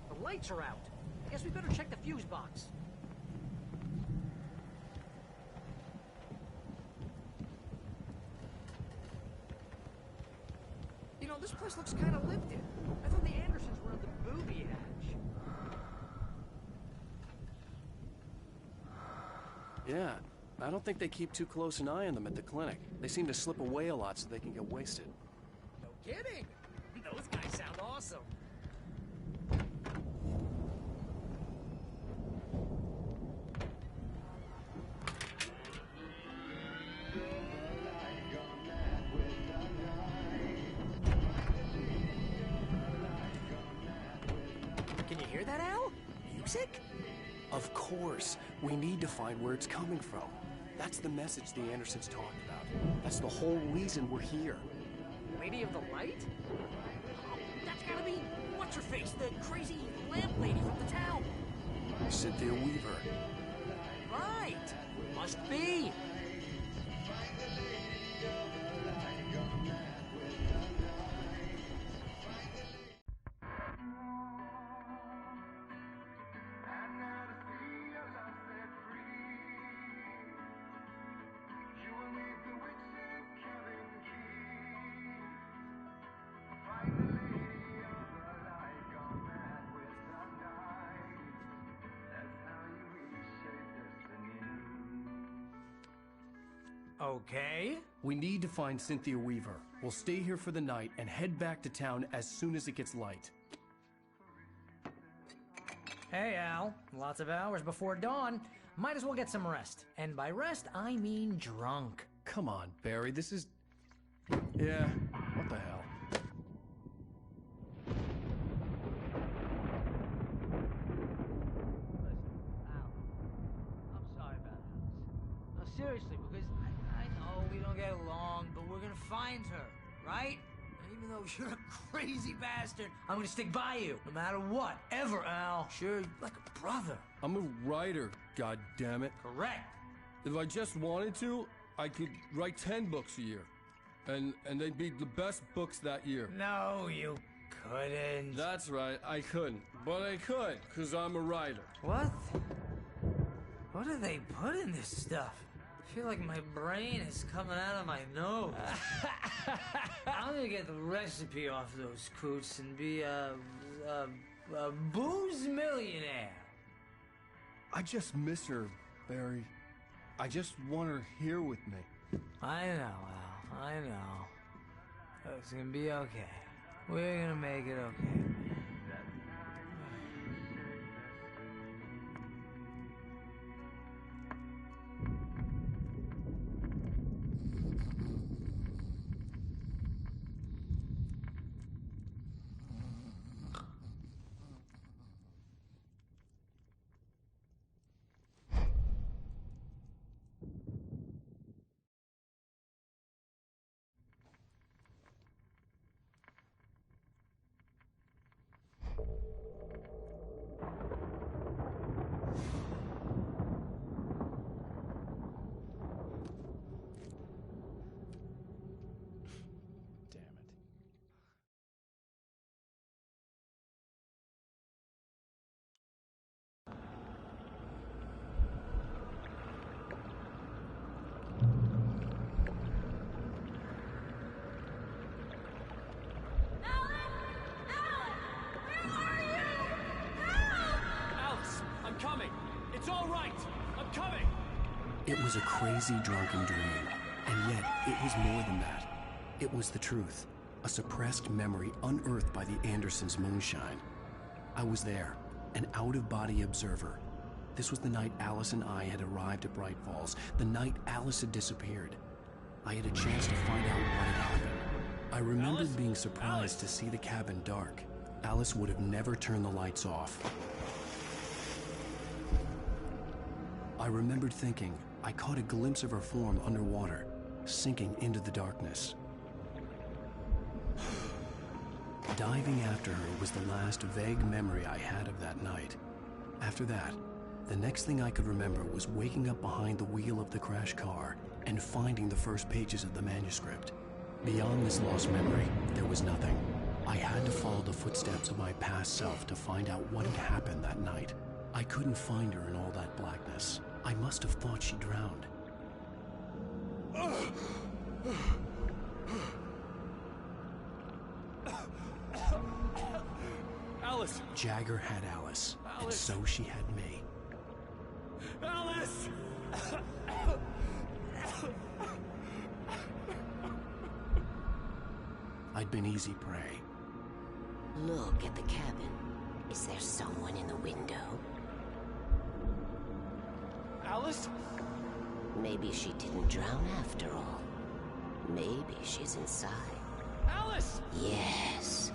The lights are out. I guess we better check the fuse box. You know, this place looks kind of lived in. I thought the Andersons were on the booby hatch. Yeah, I don't think they keep too close an eye on them at the clinic. They seem to slip away a lot so they can get wasted. No kidding. Those guys sound awesome. Can you hear that, Al? Music? Of course. We need to find where it's coming from. That's the message the Andersons talked about. That's the whole reason we're here. Lady of the Light? Oh, that's gotta be what's-her-face, the crazy lamp lady from the town. Cynthia Weaver. Right. Must be. Okay. We need to find Cynthia Weaver. We'll stay here for the night and head back to town as soon as it gets light. Hey, Al. Lots of hours before dawn. Might as well get some rest. And by rest, I mean drunk. Come on, Barry, this is... Yeah, what the hell? I'm sorry about Alice. No, seriously, because I know we don't get along, but we're gonna find her, right? And even though you're a crazy bastard, I'm gonna stick by you, no matter what, ever, Al. Sure, like a brother. I'm a writer, goddammit. Correct. If I just wanted to, I could write 10 books a year. And they'd be the best books that year. No, you couldn't. That's right, I couldn't. But I could, because I'm a writer. What? What do they put in this stuff? I feel like my brain is coming out of my nose. I'm gonna get the recipe off those coots and be a booze millionaire. I just miss her, Barry. I just want her here with me. I know, Al. I know. It's gonna be okay. We're gonna make it okay. Alice, I'm coming. It's all right. I'm coming. It was a crazy drunken dream, and yet it was more than that. It was the truth, a suppressed memory unearthed by the Andersons' moonshine. I was there, an out-of-body observer. This was the night Alice and I had arrived at Bright Falls, the night Alice had disappeared. I had a chance to find out what had happened. I remembered being surprised to see the cabin dark. Alice would have never turned the lights off. I remembered thinking I caught a glimpse of her form underwater, sinking into the darkness. Diving after her was the last vague memory I had of that night. After that, the next thing I could remember was waking up behind the wheel of the crashed car and finding the first pages of the manuscript. Beyond this lost memory, there was nothing. I had to follow the footsteps of my past self to find out what had happened that night. I couldn't find her in all that blackness. I must have thought she drowned. Alice! Jagger had Alice, and so she had me. Alice! I'd been easy prey. Look at the cabin. Is there someone in the window? Alice? Maybe she didn't drown after all. Maybe she's inside. Alice! Yes.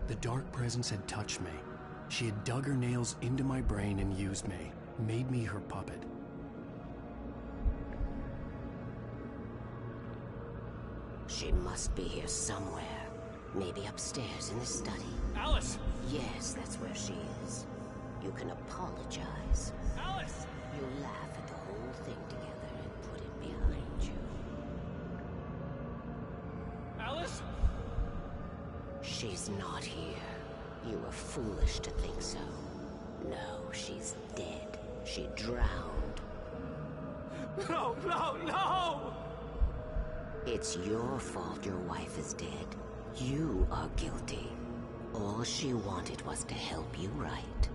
The dark presence had touched me. She had dug her nails into my brain and used me, made me her puppet. She must be here somewhere. Maybe upstairs in the study. Alice! Yes, that's where she is. You can apologize. Alice! You laugh at the whole thing together and put it behind you. Alice? She's not here. You were foolish to think so. No, she's dead. She drowned. No, no, no! It's your fault your wife is dead. You are guilty. All she wanted was to help you right.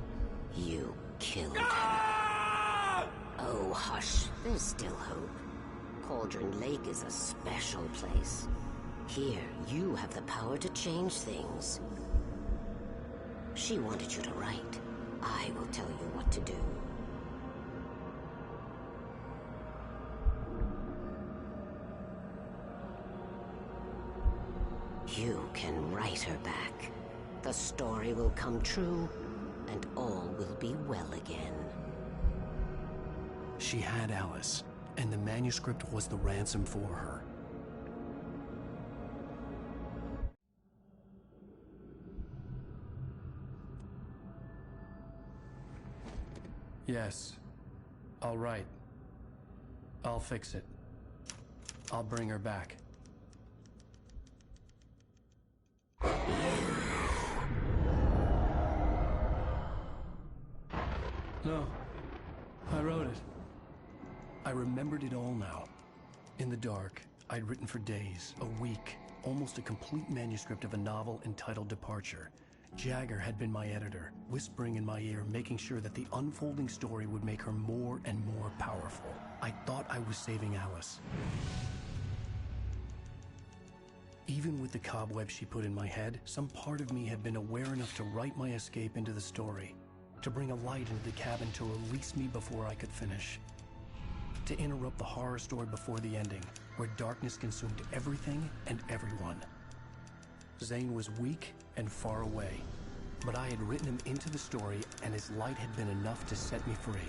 You killed her. Oh, hush. There's still hope. Cauldron Lake is a special place. Here, you have the power to change things. She wanted you to write. I will tell you what to do. You can write her back. The story will come true, and all will be well again. She had Alice, and the manuscript was the ransom for her. Yes. All right. I'll fix it. I'll bring her back. No. I wrote it. I remembered it all now. In the dark, I'd written for days, a week, almost a complete manuscript of a novel entitled Departure. Jagger had been my editor, whispering in my ear, making sure that the unfolding story would make her more and more powerful. I thought I was saving Alice. Even with the cobwebs she put in my head, some part of me had been aware enough to write my escape into the story, to bring a light into the cabin to release me before I could finish, to interrupt the horror story before the ending, where darkness consumed everything and everyone. Zane was weak and far away, but I had written him into the story, and his light had been enough to set me free.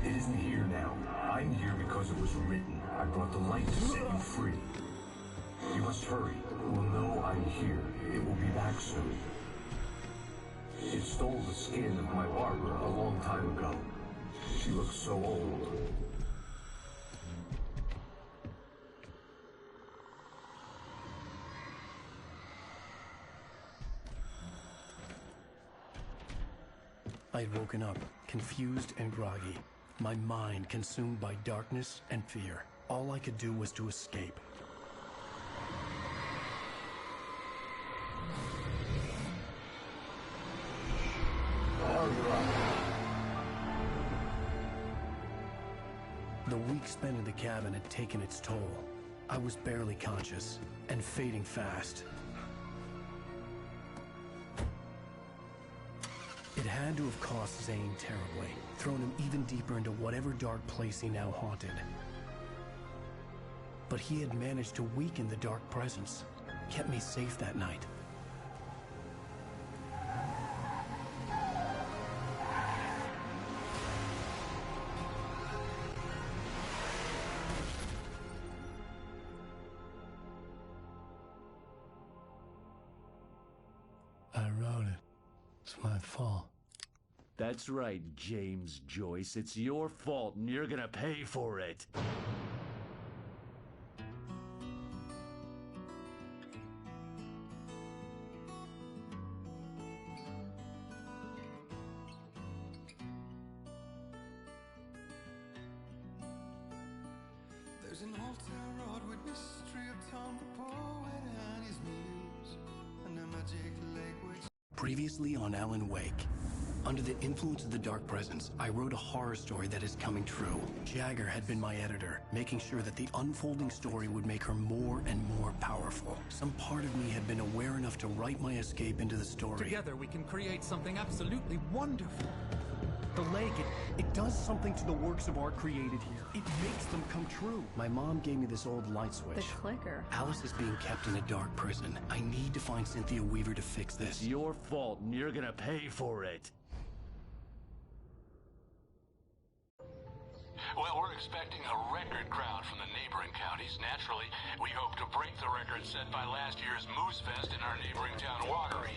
It isn't here now. I'm here because it was written. I brought the light to set you free. You must hurry. It will know I'm here. It will be back soon. It stole the skin of my barber a long time ago. She looks so old. I had woken up, confused and groggy, my mind consumed by darkness and fear. All I could do was to escape. The week spent in the cabin had taken its toll. I was barely conscious, and fading fast. It had to have cost Zane terribly, thrown him even deeper into whatever dark place he now haunted. But he had managed to weaken the dark presence, kept me safe that night. I wrote it. It's my fault. That's right, James Joyce. It's your fault, and you're gonna pay for it. There's an old town road with mystery of Tom the poet and his muse, and a magic lake which... Previously on Alan Wake. Under the influence of the dark presence, I wrote a horror story that is coming true. Jagger had been my editor, making sure that the unfolding story would make her more and more powerful. Some part of me had been aware enough to write my escape into the story. Together we can create something absolutely wonderful. The lake, it does something to the works of art created here. It makes them come true. My mom gave me this old light switch. The clicker. Alice is being kept in a dark prison. I need to find Cynthia Weaver to fix this. It's your fault, and you're gonna pay for it. Well, we're expecting a record crowd from the neighboring counties. Naturally, we hope to break the record set by last year's Moose Fest in our neighboring town, Watery.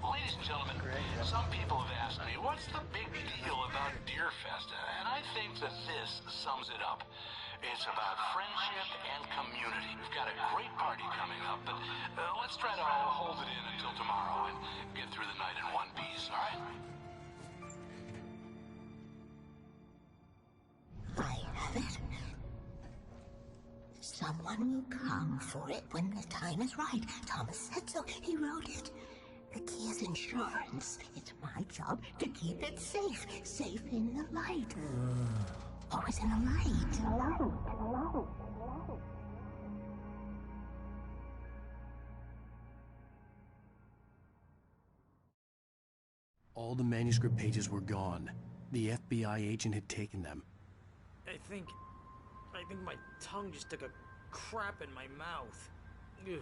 Ladies and gentlemen, some people have asked me, what's the big deal about Deer Fest? And I think that this sums it up. It's about friendship and community. We've got a great party coming up, but let's try to hold it in until tomorrow and get through the night in one piece, all right? I have it. Someone will come for it when the time is right. Thomas said so. He wrote it. The key is insurance. It's my job to keep it safe. Safe in the light. Always in the light. All the manuscript pages were gone. The FBI agent had taken them. I think my tongue just took a crap in my mouth. Ugh.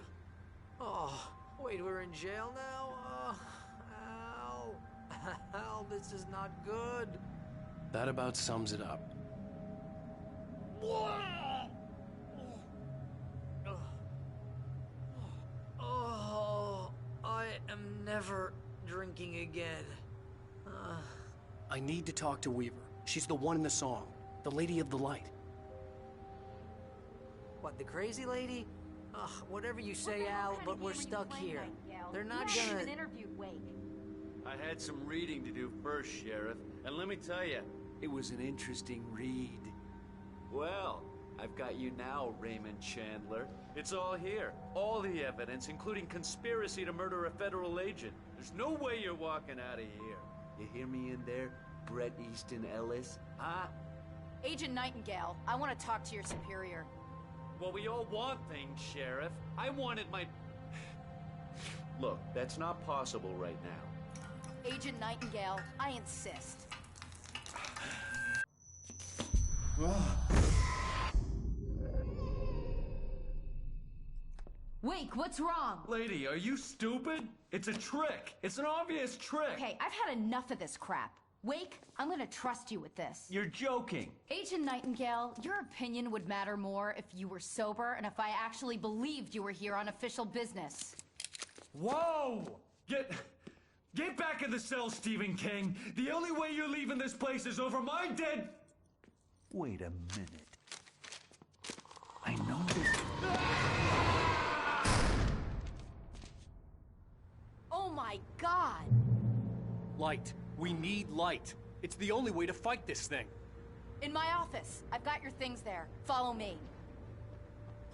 Oh, wait, we're in jail now? Ow. Ow, this is not good. That about sums it up. Oh, I am never drinking again. I need to talk to Weaver. She's the one in the song. The Lady of the Light. What, the crazy lady? Ugh, whatever you say, Al, but we're stuck here. They're not gonna... interviewed Wake. I had some reading to do first, Sheriff, and let me tell you, it was an interesting read. Well, I've got you now, Raymond Chandler. It's all here. All the evidence, including conspiracy to murder a federal agent. There's no way you're walking out of here. You hear me in there, Bret Easton Ellis? Huh? Agent Nightingale, I want to talk to your superior. Well, we all want things, Sheriff. I wanted my... Look, that's not possible right now. Agent Nightingale, I insist. Wake, what's wrong? Lady, are you stupid? It's a trick. It's an obvious trick. Okay, I've had enough of this crap. Wake, I'm gonna trust you with this. You're joking. Agent Nightingale, your opinion would matter more if you were sober and if I actually believed you were here on official business. Whoa! Get back in the cell, Stephen King. The only way you're leaving this place is over my dead... Wait a minute. I know this... Oh my God! Light. We need light. It's the only way to fight this thing. In my office. I've got your things there. Follow me.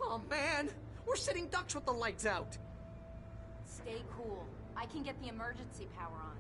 Oh, man! We're sitting ducks with the lights out! Stay cool. I can get the emergency power on.